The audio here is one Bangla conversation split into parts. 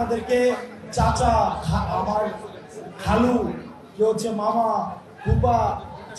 আপনাদেরকে চাচা, আমার খালু, কেউ হচ্ছে মামা, ফুপা,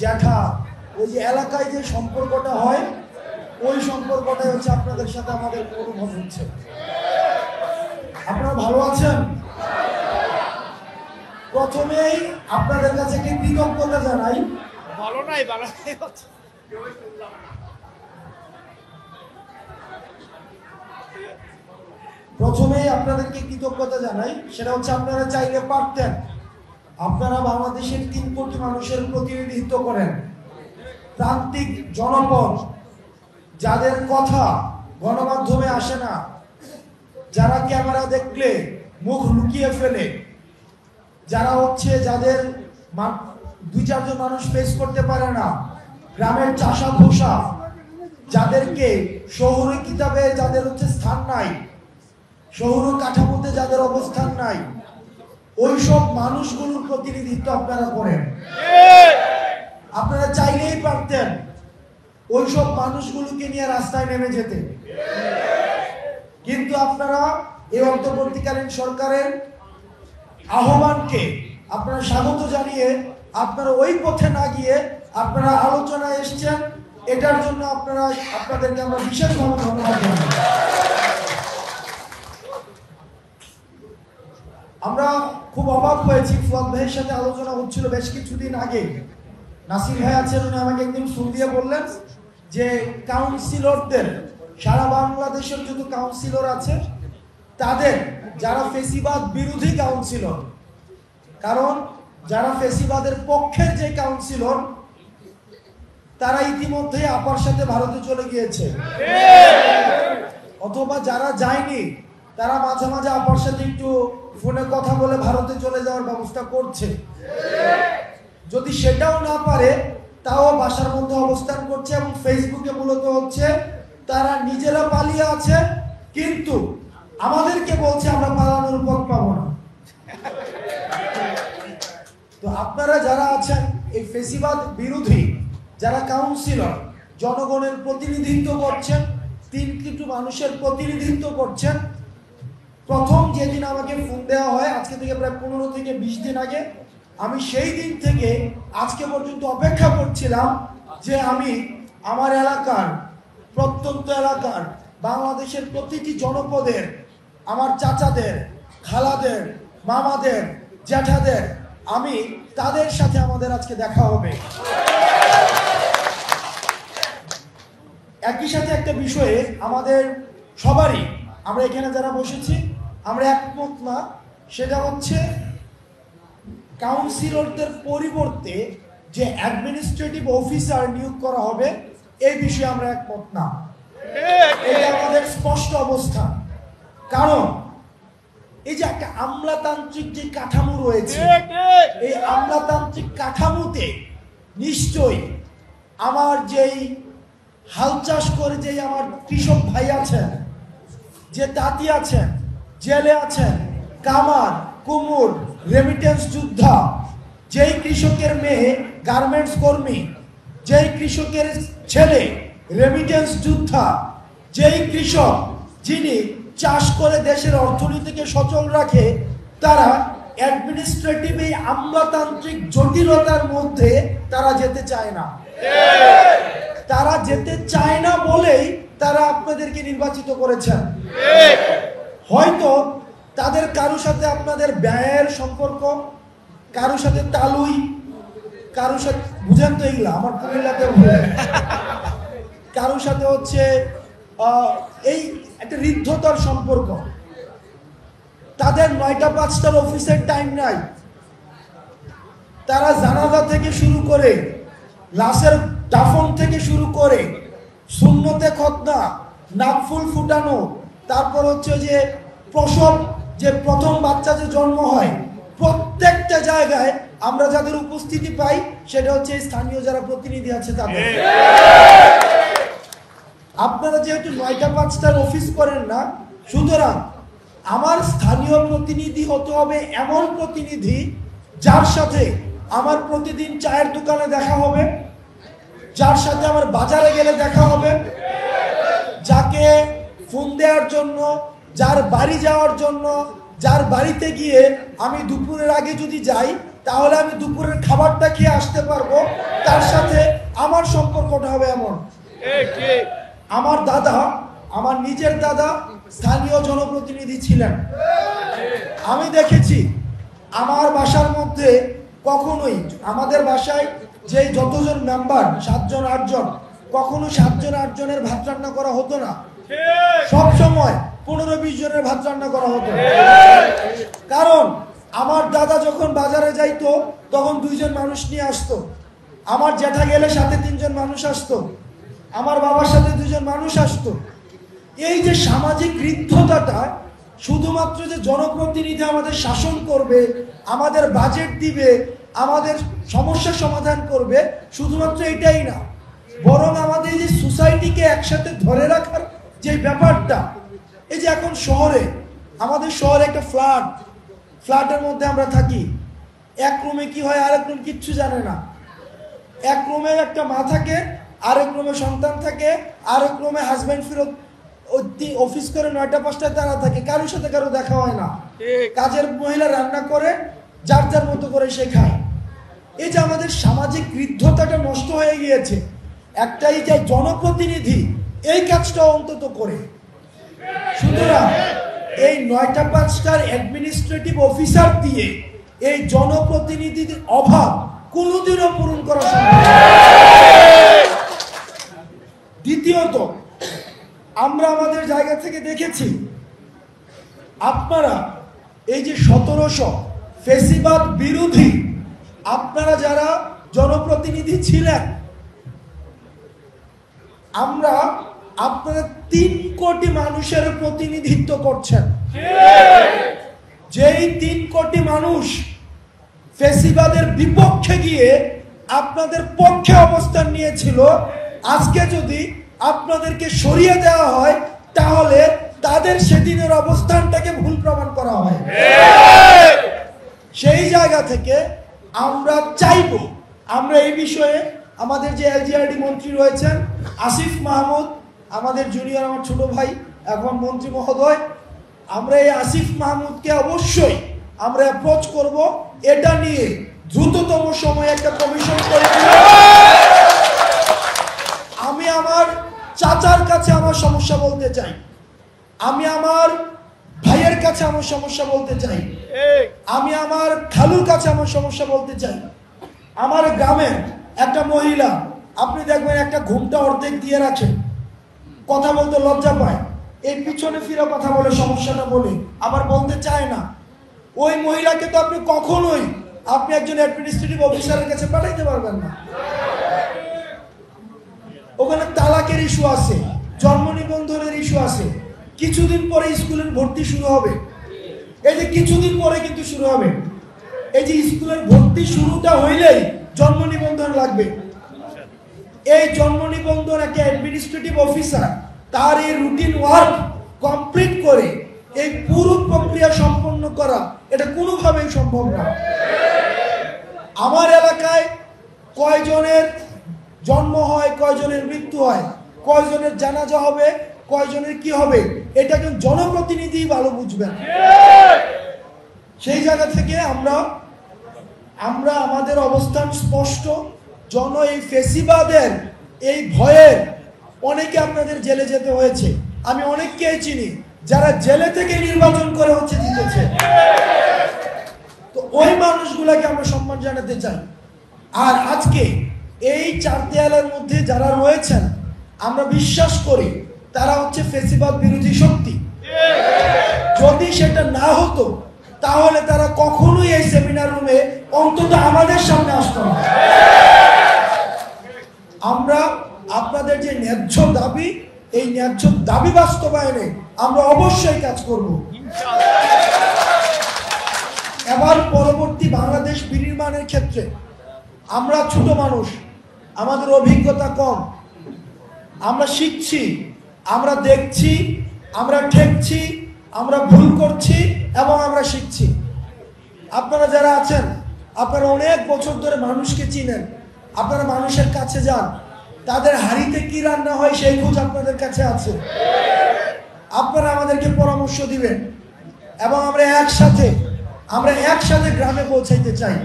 জ্যাঠা, ওই যে এলাকায় যে সম্পর্কটা হয় ওই সম্পর্কটাই হচ্ছে আপনাদের সাথে আমাদের অনুভব হচ্ছে। আপনারা ভালো আছেন? প্রথমেই আপনাদের কাছে একটি কৃতজ্ঞতা জানাই। ভালো নাই ভালো প্রথমেই আপনাদেরকে কৃতজ্ঞতা জানাই, সেটা হচ্ছে আপনারা চাইলে পারতেন, আপনারা বাংলাদেশের 3 কোটি মানুষের প্রতিনিধিত্ব করেন, প্রান্তিক জনপদ, যাদের কথা গণমাধ্যমে আসে না, যারা ক্যামেরা দেখলে মুখ লুকিয়ে ফেলে, যারা হচ্ছে যাদের 2-4 জন মানুষ ফেস করতে পারে না, গ্রামের চাষা ভোষা, যাদেরকে শহুরে কিতাবে যাদের হচ্ছে স্থান নাই, শহুরে কাঠামোতে যাদের অবস্থান নাই, ওইসব মানুষগুলোর প্রতিনিধিত্ব আপনারা করেন। আপনারা চাইলেই পারতেন ওইসব মানুষগুলোকে নিয়ে রাস্তায় নেমে যেতে, কিন্তু আপনারা এই অন্তর্বর্তীকালীন সরকারের আহ্বানকে আপনারা স্বাগত জানিয়ে আপনারা ওই পথে না গিয়ে আপনারা আলোচনায় এসেছেন। এটার জন্য আপনাদেরকে আমরা বিশেষভাবে ধন্যবাদ জানাই। আমরা খুব অবাক হয়েছি, ফুয়াদ ভাইয়ের সাথে আলোচনা হচ্ছিল বেশ কিছুদিন আগে। নাসির ভাই আছেন, উনি আমাকে একদিন ফোন দিয়ে বললেন যে কাউন্সিলরদের, সারা বাংলাদেশের যত কাউন্সিলর আছে তাদের যারা ফেসিবাদ বিরোধী কাউন্সিলর, কারণ যারা ফেসিবাদের পক্ষের যে কাউন্সিলর তারা ইতিমধ্যে আপার সাথে ভারতে চলে গিয়েছে, অথবা যারা যায়নি তারা মাঝে মাঝে আপার সাথে একটু ফোনে কথা বলে ভারতে চলে যাওয়ার ব্যবস্থা করছে। যদি সেটাও না পারে তাও বাসার মধ্যে অবস্থান করছে এবং ফেসবুকে মূলত হচ্ছে তারা নিজেরা পালিয়ে আছে, কিন্তু আমাদেরকে বলছে আমরা পালানোর পথ পাবো না। তো আপনারা যারা আছেন এই ফেসিবাদ বিরোধী যারা কাউন্সিলর, জনগণের প্রতিনিধিত্ব করছেন, 3 কোটি মানুষের প্রতিনিধিত্ব করছেন, প্রথম যেদিন আমাকে ফোন দেওয়া হয় আজকে থেকে প্রায় 15 থেকে 20 দিন আগে, আমি সেই দিন থেকে আজকে পর্যন্ত অপেক্ষা করছিলাম যে আমি আমার এলাকার, প্রত্যন্ত এলাকার, বাংলাদেশের প্রতিটি জনপদের আমার চাচাদের, খালাদের, মামাদের, জ্যাঠাদের, আমি তাদের সাথে আমাদের আজকে দেখা হবে। একই সাথে একটা বিষয়ে আমাদের সবারই, আমরা এখানে যারা বসেছি আমরা একমত না, সেটা হচ্ছে কাউন্সিলরদের পরিবর্তে যে অ্যাডমিনিস্ট্রেটিভ অফিসার নিয়োগ করা হবে এই বিষয়ে আমরা একমত না। এটা আমাদের স্পষ্ট অবস্থান। কারণ এই যে একটা আমলাতান্ত্রিক যে কাঠামো রয়েছে, এই আমলাতান্ত্রিক কাঠামোতে নিশ্চয়ই আমার যেই হাল চাষ করে যেই আমার কৃষক ভাই আছেন, যে তাঁতি আছেন, জেলে আছেন, কামার, কুমুর, রেমিটেন্স যোদ্ধা, যেই কৃষকের মেয়ে গার্মেন্টস কর্মী, যেই কৃষকের ছেলে রেমিটেন্স যোদ্ধা, যেই কৃষক যিনি চাষ করে দেশের অর্থনীতিকে সচল রাখে, তারা অ্যাডমিনিস্ট্রেটিভ এই আমলাতান্ত্রিক জটিলতার মধ্যে তারা যেতে চায় না। তারা যেতে চায় না বলেই তারা আপনাদেরকে নির্বাচিত করেছেন। হয়তো তাদের কারো সাথে আপনাদের ব্যয়ের সম্পর্ক, কারো সাথে তালুই, কারো সাথে বুঝেন তো এগুলা, আমার কুমিল্লাতে কারো সাথে হচ্ছে এই একটা ঋদ্ধতার সম্পর্ক। তাদের 9টা 5টার অফিসের টাইম নাই। তারা জানাজা থেকে শুরু করে, লাশের দাফন থেকে শুরু করে, সুন্নতে খতনা, নাকফুল ফুটানো, তারপর হচ্ছে যে প্রসব, যে প্রথম বাচ্চা যে জন্ম হয়, প্রত্যেকটা জায়গায় আমরা যাদের উপস্থিতি পাই সেটা হচ্ছে স্থানীয় যারা প্রতিনিধি আছে তাদের। আপনারা যেহেতু 9টা 5টার অফিস করেন না, সুতরাং আমার স্থানীয় প্রতিনিধি হতে হবে এমন প্রতিনিধি যার সাথে আমার প্রতিদিন চায়ের দোকানে দেখা হবে, যার সাথে আমার বাজারে গেলে দেখা হবে, যাকে ফোন দেওয়ার জন্য, যার বাড়ি যাওয়ার জন্য, যার বাড়িতে গিয়ে আমি দুপুরের আগে যদি যাই তাহলে আমি দুপুরের খাবারটা খেয়ে আসতে পারবো, তার সাথে আমার সম্পর্কটা হবে এমন। আমার দাদা, আমার নিজের দাদা স্থানীয় জনপ্রতিনিধি ছিলেন। আমি দেখেছি আমার বাসার মধ্যে কখনোই, আমাদের বাসায় যে যতজন মেম্বার 7 জন 8 জন, কখনো 7 জন 8 জনের ভাত রান্না করা হতো না। সব সময় 15-20 জনের ভাত রান্না করা হতো। কারণ আমার দাদা যখন বাজারে যাইতো তখন 2 জন মানুষ নিয়ে আসতো, আমার জ্যাঠা গেলে সাথে 3 জন মানুষ আসতো, আমার বাবার সাথে 2 জন মানুষ আসতো। এই যে সামাজিক ঋদ্ধতাটা, শুধুমাত্র যে জনপ্রতিনিধি আমাদের শাসন করবে, আমাদের বাজেট দিবে, আমাদের সমস্যা সমাধান করবে, শুধুমাত্র এটাই না, বরং আমাদের এই যে সোসাইটিকে একসাথে ধরে রাখার যে ব্যাপারটা, এই যে এখন শহরে, আমাদের শহরে একটা ফ্ল্যাটের মধ্যে আমরা থাকি, এক রুমে কি হয় আরেক রুম কিচ্ছু জানে না, এক রুমে একটা মা থাকে, আরেক রুমে সন্তান থাকে, আরেক রুমে হাজব্যান্ড ফেরত অফিস করে 9টা 5টায় তারা থাকে, কারোর সাথে কারো দেখা হয় না, কাজের মহিলা রান্না করে যার যার মতো করে সে খায়। এই যে আমাদের সামাজিক ঋদ্ধতাটা নষ্ট হয়ে গিয়েছে, একটাই যে জনপ্রতিনিধি এই কাজটা অন্তত করে। সুতরাং এই 9টা 5টার অ্যাডমিনিস্ট্রেটিভ অফিসার দিয়ে এই জনপ্রতিনিধির অভাব কোনোদিনও পূরণ করা সম্ভব না। দ্বিতীয়ত, আমরা আমাদের জায়গা থেকে দেখেছি আপনারা এই যে 1700 ফ্যাসিবাদ বিরোধী আপনারা যারা জনপ্রতিনিধি ছিলেন, আমরা আপনারা 3 কোটি মানুষের প্রতিনিধিত্ব করছেন। যেই 3 কোটি মানুষ ফ্যাসিবাদের বিপক্ষে গিয়ে আপনাদের পক্ষে অবস্থান নিয়েছিল, আজকে যদি আপনাদেরকে সরিয়ে দেওয়া হয় তাহলে তাদের সেদিনের অবস্থানটাকে ভুল প্রমাণ করা হয়। সেই জায়গা থেকে আমরা চাইব, আমরা এই বিষয়ে আমাদের যে এলজিআরডি মন্ত্রী রয়েছেন আসিফ মাহমুদ, আমাদের জুনিয়র, আমার ছোট ভাই, এখন মন্ত্রী মহোদয়, আমরা এই আসিফ মাহমুদকে অবশ্যই আমরা অ্যাপ্রোচ করব, এটা নিয়ে দ্রুততম সময়ে একটা কমিশন করে দিন। আমি আমার চাচার কাছে আমার সমস্যা বলতে চাই, আমি আমার ভাইয়ের কাছে আমার সমস্যা বলতে চাই, আমি আমার খালুর কাছে আমার সমস্যা বলতে চাই। আমার গ্রামের একটা মহিলা, আপনি দেখবেন একটা ঘুমটা অর্ধেক দিয়ে রাখেন, কথা বলতে লজ্জা পায়, এই পিছনে ফিরে কথা বলে সমস্যাটা বলে আবার বলতে চায় না। ওই মহিলাকে তো আপনি কখনোই আপনি একজন অ্যাডমিনিস্ট্রেটিভ অফিসারের কাছে পাঠাইতে পারবেন না। ওখানে তালাকের ইস্যু আছে, জন্ম নিবন্ধনের ইস্যু আছে, কিছুদিন পরে স্কুলের ভর্তি শুরু হবে, এই যে কিছুদিন পরে কিন্তু শুরু হবে, এই যে স্কুলের ভর্তি শুরুটা হইলেই জন্ম নিবন্ধন লাগবে। এই জন্ম নিবন্ধন একটা অ্যাডমিনিস্ট্রেটিভ অফিসার তার এই রুটিন ওয়ার্ক কমপ্লিট করে এই পুরো প্রক্রিয়া সম্পন্ন করা এটা কোনোভাবেই সম্ভব না। আমার এলাকায় কয়জনের জন্ম হয়, কয়জনের মৃত্যু হয়, কয়জনের জানাজা হবে, কয়জনের কি হবে, এটা কিন্তু জনপ্রতিনিধি ভালো বুঝবেন। সেই জায়গা থেকে আমরা আমাদের অবস্থান স্পষ্ট। এই ফ্যাসিবাদের এই ভয়ের অনেকে আপনাদের জেলে যেতে হয়েছে, আমি অনেককেই চিনি যারা জেলে থেকে নির্বাচন করে হচ্ছে জিতেছে, তো ওই মানুষগুলোকে আমরা সম্মান জানাতে চাই। আর আজকে এই 4 দেয়ালের মধ্যে যারা রয়েছেন, আমরা বিশ্বাস করি তারা হচ্ছে ফ্যাসিবাদ বিরোধী শক্তি। যদি সেটা না হতো তাহলে তারা কখনোই এই সেমিনার রুমে অন্তত আমাদের সামনে আসতো না। আমরা আপনাদের যে ন্যায্য দাবি, এই ন্যায্য দাবি বাস্তবায়নে আমরা অবশ্যই কাজ করব। এবার পরবর্তী বাংলাদেশ বিনির্মাণের ক্ষেত্রে আমরা ছোট মানুষ, আমাদের অভিজ্ঞতা কম, আমরা শিখছি, আমরা দেখছি, আমরা ঠেকছি, আমরা ভুল করছি এবং আমরা শিখছি। আপনারা যারা আছেন, আপনারা অনেক বছর ধরে মানুষকে চিনেন, আপনারা মানুষের কাছে যান, তাদের হাড়িতে কি রান্না হয় সেই খোঁজ আপনাদের কাছে আছে, আপনারা আমাদেরকে পরামর্শ দিবেন এবং আমরা একসাথে গ্রামে পৌঁছাইতে চাই।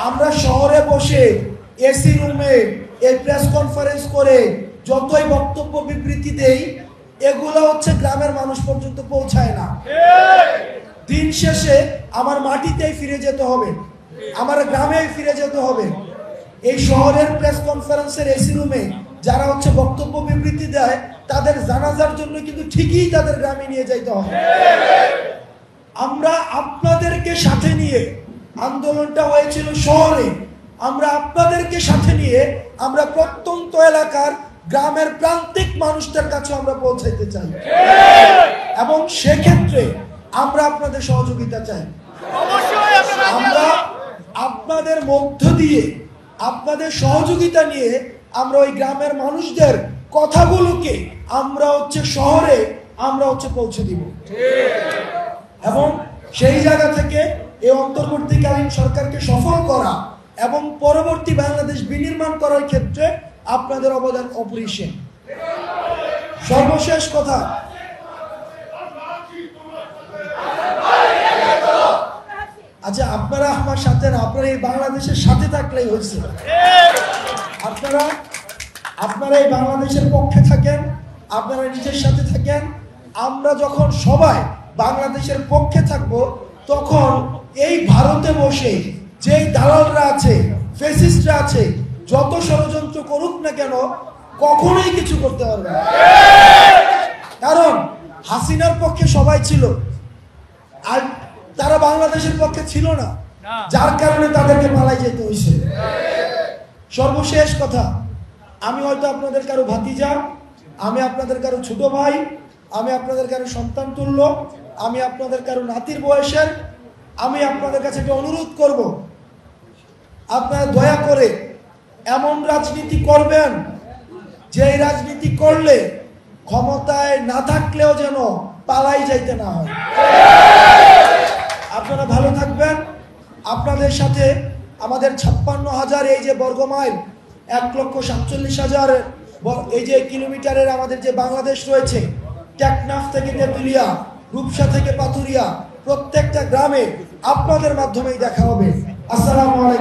আমরা শহরে বসে এসি রুমে এই প্রেস কনফারেন্স করে যতই বক্তব্য বিবৃতি দেই, এগুলো হচ্ছে গ্রামের মানুষ পর্যন্ত পৌঁছায় না। দিন শেষে আমার মাটিতেই ফিরে যেতে হবে, আমার গ্রামেই ফিরে যেতে হবে। এই শহরের প্রেস কনফারেন্সের এসি রুমে যারা হচ্ছে বক্তব্য বিবৃতি দেয়, তাদের জানাজার জন্য কিন্তু ঠিকই তাদের গ্রামে নিয়ে যাইতে হবে। আমরা আপনাদেরকে সাথে নিয়ে, আন্দোলনটা হয়েছিল শহরে, আমরা আপনাদেরকে সাথে নিয়ে আমরা প্রত্যন্ত এলাকার গ্রামের প্রান্তিক মানুষদের কাছে আমরা পৌঁছাইতে চাই, এবং সেক্ষেত্রে আমরা আপনাদের সহযোগিতা চাই। আমরা আপনাদের মধ্য দিয়ে, আপনাদের সহযোগিতা নিয়ে আমরা ওই গ্রামের মানুষদের কথাগুলোকে আমরা হচ্ছে শহরে আমরা হচ্ছে পৌঁছে দিব, এবং সেই জায়গা থেকে এই অন্তর্বর্তীকালীন সরকারকে সফল করা এবং পরবর্তী বাংলাদেশ বিনির্মাণ করার ক্ষেত্রে আপনাদের অবদান অপরিসীম। সর্বশেষ কথা, আচ্ছা আপনারা আমার সাথে না, আপনারা এই বাংলাদেশের সাথে থাকলেই হয়েছে। আপনারা এই বাংলাদেশের পক্ষে থাকেন, আপনারা নিজের সাথে থাকেন। আমরা যখন সবাই বাংলাদেশের পক্ষে থাকবো, তখন এই ভারতে বসে যেই দালালরা আছে, ফ্যাসিস্টরা আছে, যত ষড়যন্ত্র করুক না কেন, কখনোই কিছু করতে পারবে না। কারণ হাসিনার পক্ষে সবাই ছিল, আর তারা বাংলাদেশের পক্ষে ছিল না, যার কারণে তাদেরকে পালাই যেতে হয়েছে। সর্বশেষ কথা, আমি হয়তো আপনাদের কারো ভাতিজা, আমি আপনাদের কারো ছোট ভাই, আমি আপনাদের কারো সন্তান তুল্য, আমি আপনাদের কারো নাতির বয়সের। আমি আপনাদের কাছে একটা অনুরোধ করব, আপনারা দয়া করে এমন রাজনীতি করবেন যে রাজনীতি করলে ক্ষমতায় না থাকলেও যেন পালাই যাইতে না হয়। আপনারা ভালো থাকবেন। আপনাদের সাথে আমাদের 56,000 এই যে বর্গমাইল, 1,47,000 এই যে কিলোমিটারের আমাদের যে বাংলাদেশ রয়েছে, টেকনাফ থেকে তেঁতুলিয়া, রূপসা থেকে পাথুরিয়া, প্রত্যেকটা গ্রামে আপনাদের মাধ্যমেই দেখা হবে। আসসালামু আলাইকুম।